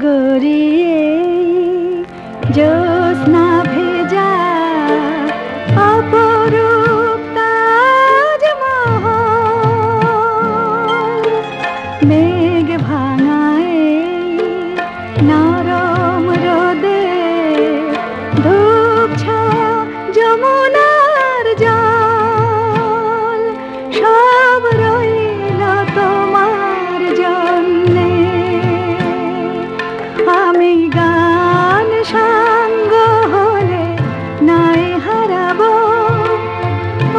গড়িয়ে জ্যোৎস্না ভেজা অপরূপ তাজমহল, মেঘ ভাঙায় নরম রোদে ধূপ ছায়া যমুনার জল, সব রইল তোমার জন্যে। আমি গান সাঙ্গ হলে নাই হারাবো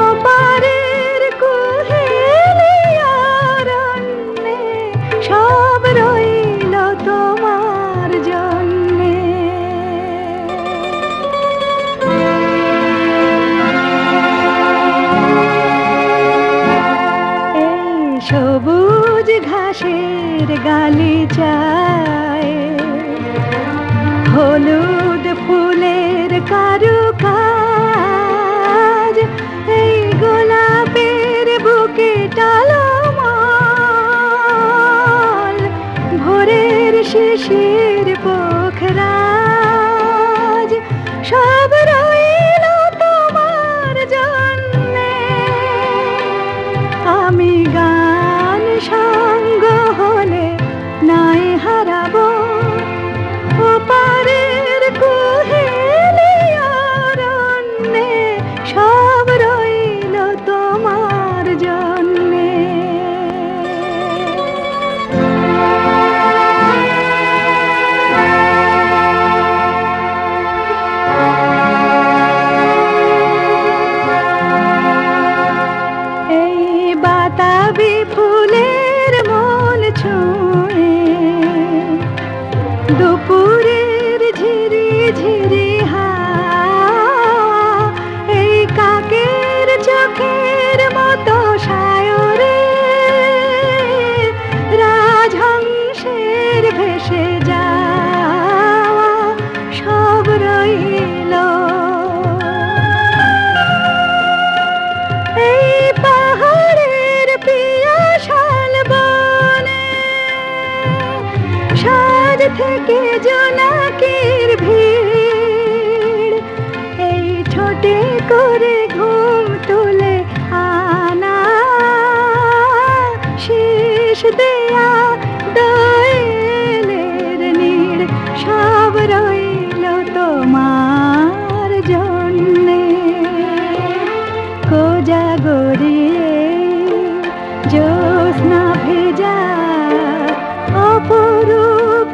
ওপারের কুহেলি অরণ্যে, সব রইল তোমার জন্যে। এই সবুজ ঘাসের গালিচায় হলুদ ফুলের কারুকাজ, এই গোলাপের বুকে টালমল, ভোরের শিশির পোখরাজ, সব রইল তোমার জন্যে। আমি গান সাঙ্গ হলে নাই হারাবো ওপারের কুহেলি অরণ্যে, সব রইল তোমার জন্যে। এই বাতাবি ফুলের মন ছুঁয়ে দুপুরের ঝিরি ঝিরি হাওয়া, এই কাকের চোখের মতো সায়রে রাজহংসের ভেসে যাওয়া, সব রইল। এই পাহাড়ের পিয়াসাল বনে সাজ থেকে জোনাকির ভিড়, এই ছোটে করে ঘুম তুলে আনা শেষ দেয়া দোয়েলের নীড়, সব রইল তোমার জন্যে। কোজাগরিয়ে জ্যোৎস্না ভেজা অপরূপ